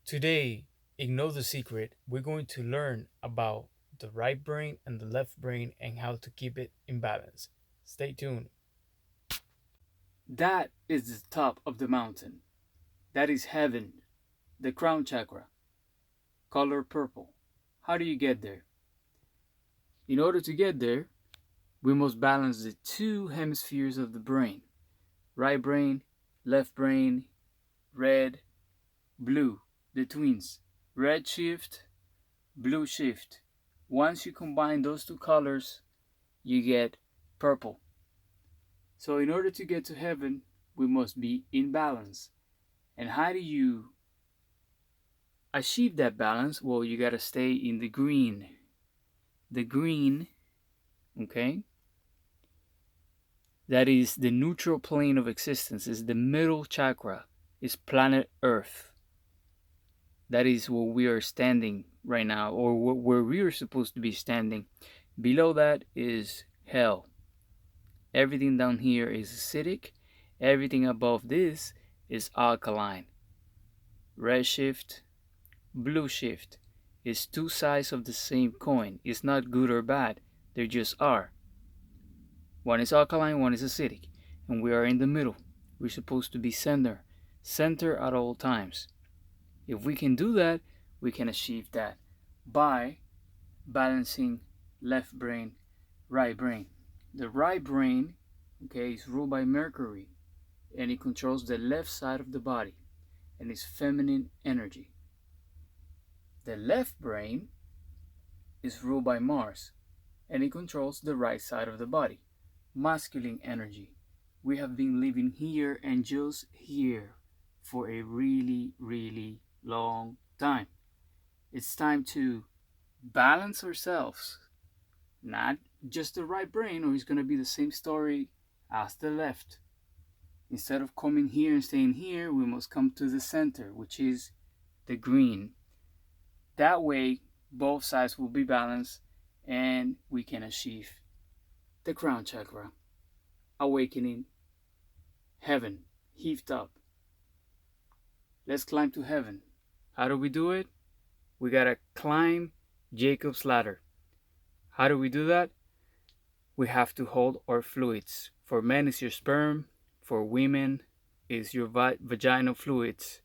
Today, Ignore the Secret, we're going to learn about the right brain and the left brain and how to keep it in balance. Stay tuned. That is the top of the mountain. That is heaven, the crown chakra, color purple. How do you get there? In order to get there, we must balance the two hemispheres of the brain: right brain, left brain, red, blue, the twins. Red shift, blue shift. Once you combine those two colors, you get purple. So, in order to get to heaven, we must be in balance. And how do you achieve that balance? Well, you got to stay in the green. The green, okay, that is the neutral plane of existence, is the middle chakra, is planet Earth. That is where we are standing right now, or where we are supposed to be standing. Below that is hell. Everything down here is acidic. Everything above this is alkaline. Red shift, blue shift is two sides of the same coin. It's not good or bad, they just are. One is alkaline, one is acidic, and we are in the middle. We're supposed to be center at all times. If we can do that, we can achieve that by balancing left brain, right brain. The right brain, okay, is ruled by Mercury, and it controls the left side of the body and is feminine energy. The left brain is ruled by Mars, and it controls the right side of the body, masculine energy. We have been living here and just here for a really, really long time. It's time to balance ourselves, not just the right brain, or it's going to be the same story as the left. Instead of coming here and staying here, we must come to the center, which is the green. That way, both sides will be balanced and we can achieve the crown chakra, awakening, heaven, heaved up. Let's climb to heaven. How do we do it? We gotta climb Jacob's ladder. How do we do that? We have to hold our fluids. For men, it's your sperm. For women, it's your vaginal fluids.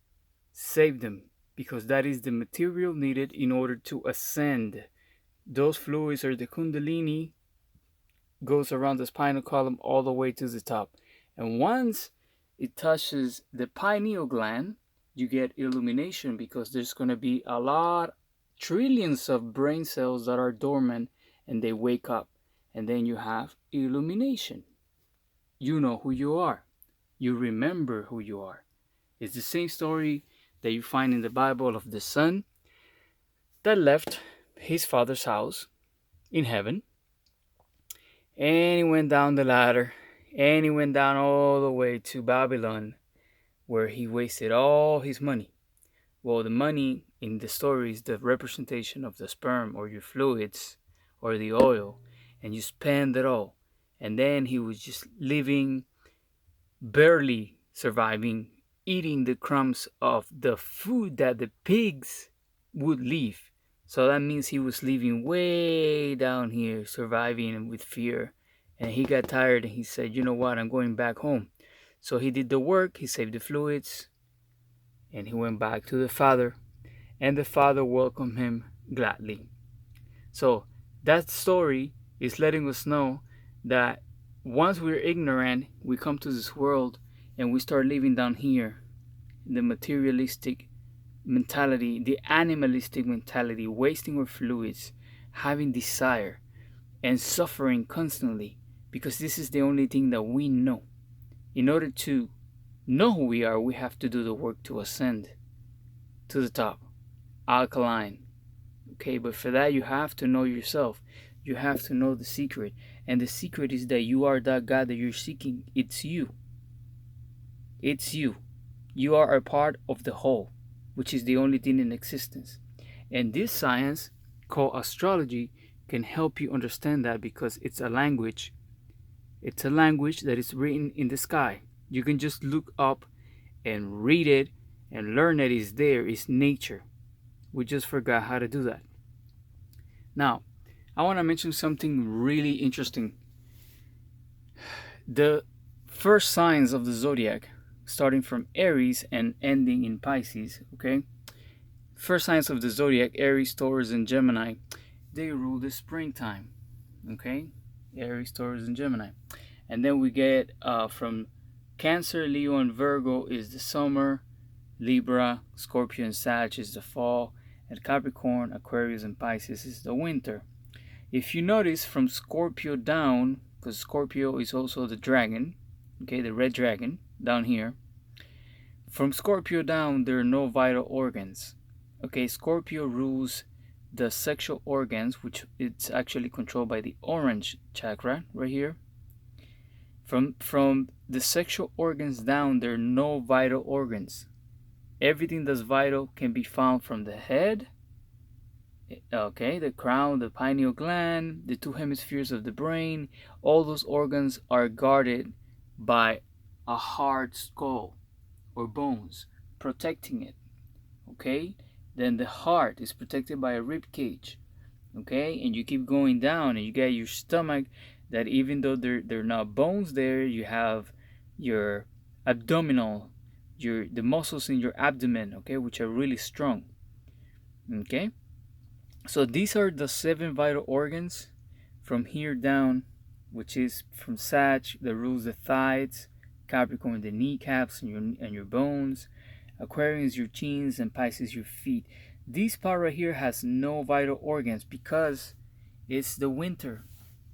Save them, because that is the material needed in order to ascend. Those fluids are the kundalini, goes around the spinal column all the way to the top. And once it touches the pineal gland, you get illumination, because there's going to be a lot, trillions of brain cells that are dormant, and they wake up. And then you have illumination. You know who you are. You remember who you are. It's the same story that you find in the Bible of the son that left his father's house in heaven, and he went down the ladder, and he went down all the way to Babylon, where he wasted all his money. Well, the money in the story is the representation of the sperm or your fluids or the oil, and you spend it all. And then he was just living, barely surviving, eating the crumbs of the food that the pigs would leave. So that means he was living way down here, surviving with fear. And he got tired and he said, you know what, I'm going back home. So he did the work, he saved the fluids, and he went back to the father. And the father welcomed him gladly. So that story is letting us know that once we're ignorant, we come to this world and we start living down here. The materialistic mentality, the animalistic mentality, wasting our fluids, having desire, and suffering constantly, because this is the only thing that we know. In order to know who we are, we have to do the work to ascend to the top, alkaline. Okay, but for that, you have to know yourself. You have to know the secret. And the secret is that you are that God that you're seeking. It's you. It's you. You are a part of the whole, which is the only thing in existence. And this science, called astrology, can help you understand that, because it's a language. It's a language that is written in the sky. You can just look up and read it, And learn that is there, is nature. We just forgot how to do that. Now, I want to mention something really interesting. The first signs of the zodiac, starting from Aries and ending in Pisces, okay? First signs of the zodiac, Aries, Taurus, and Gemini, they rule the springtime, okay? Aries, Taurus, and Gemini. And then we get from Cancer, Leo, and Virgo is the summer, Libra, Scorpio, and Sag is the fall, and Capricorn, Aquarius, and Pisces is the winter. If you notice from Scorpio down, because Scorpio is also the dragon, okay, the red dragon down here. From Scorpio down, there are no vital organs. Okay, Scorpio rules the sexual organs, which it's actually controlled by the orange chakra right here. From the sexual organs down, there are no vital organs. Everything that's vital can be found from the head, okay, the crown, the pineal gland, the two hemispheres of the brain. All those organs are guarded by a hard skull or bones protecting it, okay? Then the heart is protected by a rib cage, okay? And you keep going down and you get your stomach, that even though they're not bones there, you have your abdominal, the muscles in your abdomen, okay, which are really strong, okay? So these are the 7 vital organs from here down, which is from Sag that rules the thighs, Capricorn the kneecaps and your bones, Aquarius your chins, and Pisces your feet. This part right here has no vital organs because it's the winter.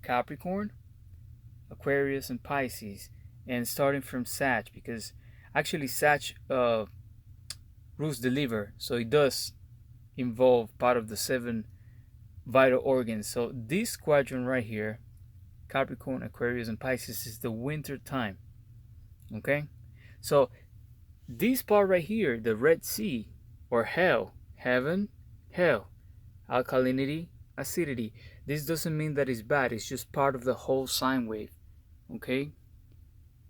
Capricorn, Aquarius, and Pisces, and starting from Sag, because actually Sag rules the liver, so it does involve part of the 7 vital organs. So this quadrant right here, Capricorn, Aquarius, and Pisces, is the winter time. Okay, so this part right here, the Red Sea or hell, heaven, hell, alkalinity, acidity. This doesn't mean that it's bad. It's just part of the whole sine wave. Okay,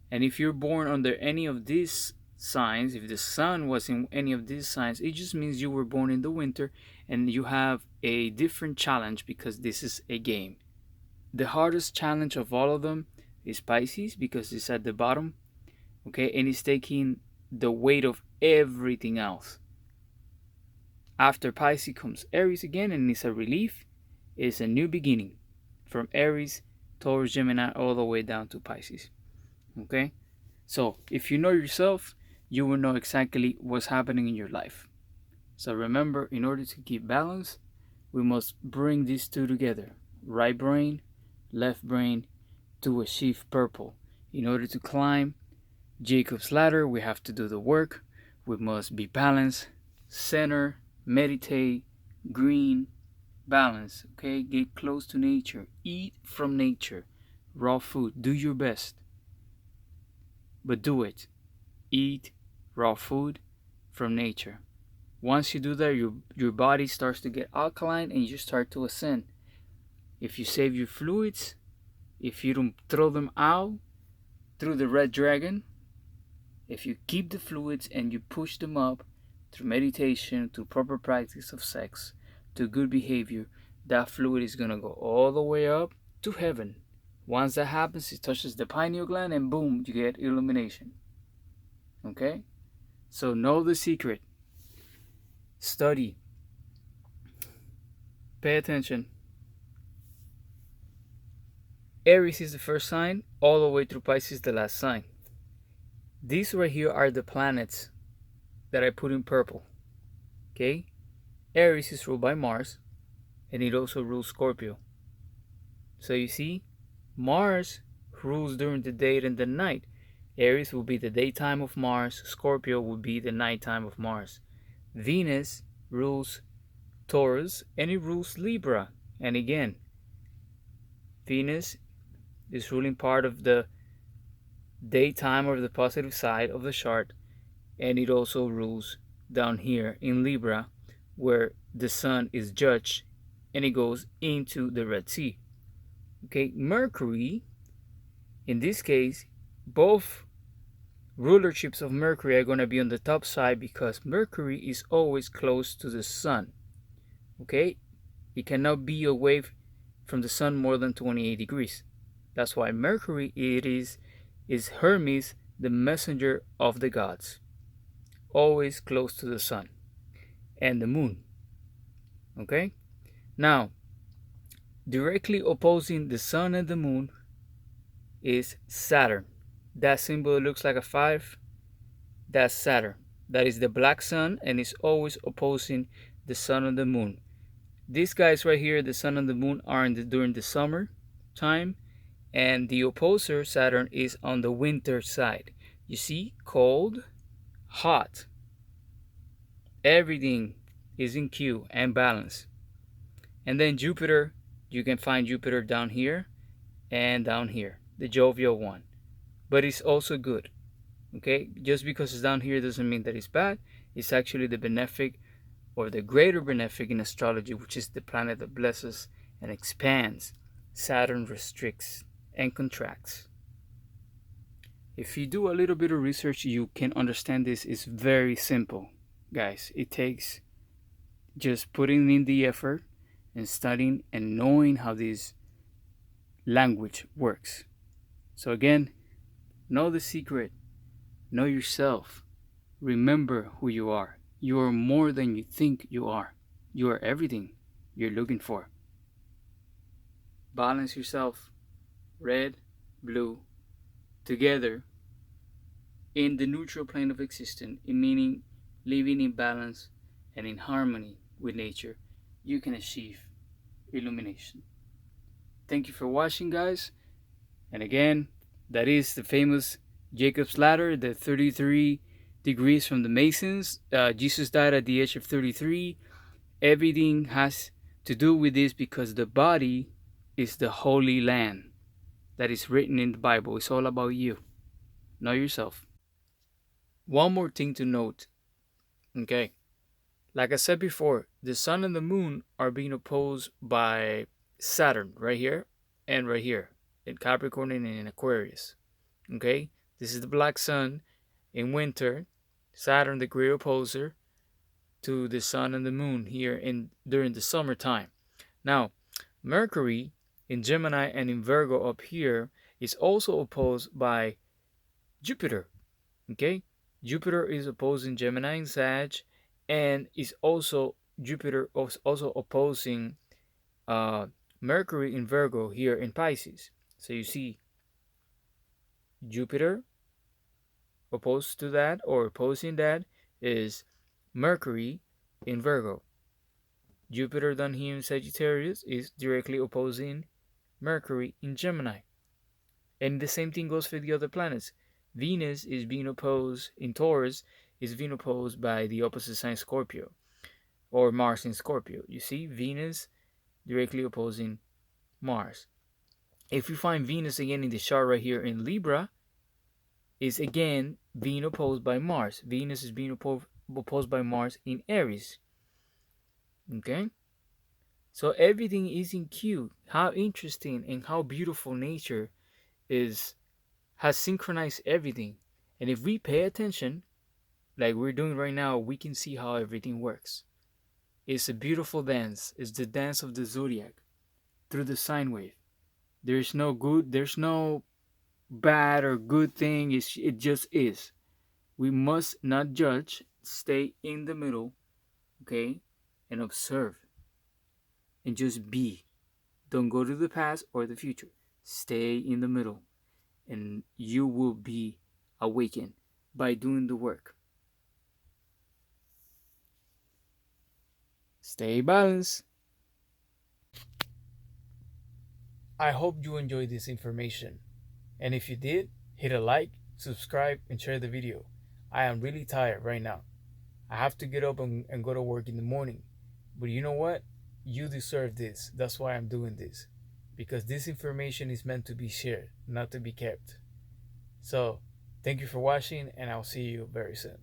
and if you're born under any of these signs, if the sun was in any of these signs, it just means you were born in the winter and you have a different challenge because this is a game. The hardest challenge of all of them is Pisces because it's at the bottom, okay, and it's taking the weight of everything else. After Pisces comes Aries again, and it's a relief. It's a new beginning from Aries, Taurus, Gemini, all the way down to Pisces. Okay, so if you know yourself, you will know exactly what's happening in your life. So remember, in order to keep balance, we must bring these two together, right brain, left brain, to achieve purple. In order to climb Jacob's ladder, we have to do the work. We must be balanced, center, meditate, green, balance, okay? Get close to nature, eat from nature, raw food, do your best. But do it. Eat raw food from nature. Once you do that, your body starts to get alkaline and you start to ascend. If you save your fluids, if you don't throw them out through the red dragon, if you keep the fluids and you push them up through meditation, through proper practice of sex, to good behavior, that fluid is going to go all the way up to heaven. Once that happens, it touches the pineal gland and boom, you get illumination. Okay? So know the secret. Study. Pay attention. Aries is the first sign, all the way through Pisces the last sign. These right here are the planets that I put in purple. Okay? Aries is ruled by Mars, and it also rules Scorpio. So you see, Mars rules during the day and the night. Aries will be the daytime of Mars, Scorpio will be the nighttime of Mars. Venus rules Taurus, and it rules Libra. And again, Venus is ruling part of the daytime or the positive side of the chart, and it also rules down here in Libra, where the sun is judged and it goes into the Red Sea. Okay, Mercury, in this case, both rulerships of Mercury are going to be on the top side because Mercury is always close to the sun. Okay? It cannot be away from the sun more than 28 degrees. That's why Mercury is Hermes, the messenger of the gods, always close to the sun and the moon. Okay? Now, directly opposing the sun and the moon is Saturn. That symbol looks like a 5. That's Saturn. That is the black sun and is always opposing the sun and the moon. These guys right here, the sun and the moon, are during the summer time, and the opposer, Saturn, is on the winter side. You see, cold, hot. Everything is in Q and balance. And then Jupiter, you can find Jupiter down here and down here, the jovial one. But it's also good. Okay, just because it's down here doesn't mean that it's bad. It's actually the benefic or the greater benefic in astrology, which is the planet that blesses and expands. Saturn restricts and contracts. If you do a little bit of research, you can understand this. It's very simple, guys. It takes just putting in the effort and studying and knowing how this language works. So again, know the secret. Know yourself. Remember who you are. You are more than you think you are. You are everything you're looking for. Balance yourself. Red, blue, together in the neutral plane of existence, meaning living in balance and in harmony with nature, you can achieve illumination. Thank you for watching, guys. And again, that is the famous Jacob's Ladder, the 33 degrees from the Masons. Jesus died at the age of 33. Everything has to do with this because the body is the holy land that is written in the Bible. It's all about you. Know yourself. One more thing to note. Okay. Like I said before, the sun and the moon are being opposed by Saturn right here and right here in Capricorn and in Aquarius. Okay. This is the black sun in winter. Saturn, the great opposer to the sun and the moon here during the summertime. Now, Mercury in Gemini and in Virgo up here is also opposed by Jupiter. Okay, Jupiter is opposing Gemini and Sag, and is also Jupiter also opposing Mercury in Virgo here in Pisces. So you see Jupiter opposed to that or opposing that is Mercury in Virgo. Jupiter down here in Sagittarius is directly opposing Mercury in Gemini. And the same thing goes for the other planets. Venus is being opposed in Taurus, is being opposed by the opposite sign Scorpio, or Mars in Scorpio. You see, Venus directly opposing Mars. If you find Venus again in the chart right here in Libra, is again being opposed by Mars. Venus is being opposed by Mars in Aries. Okay? So everything is in Q. How interesting and how beautiful nature has synchronized everything. And if we pay attention, like we're doing right now, we can see how everything works. It's a beautiful dance. It's the dance of the zodiac through the sine wave. There's no good, there's no bad or good thing. It just is. We must not judge. Stay in the middle, okay, and observe. And just be. Don't go to the past or the future. Stay in the middle. And you will be awakened by doing the work. Stay balanced. I hope you enjoyed this information. And if you did, hit a like, subscribe, and share the video. I am really tired right now. I have to get up and go to work in the morning. But you know what? You deserve this. That's why I'm doing this. Because this information is meant to be shared, not to be kept. So, thank you for watching, and I'll see you very soon.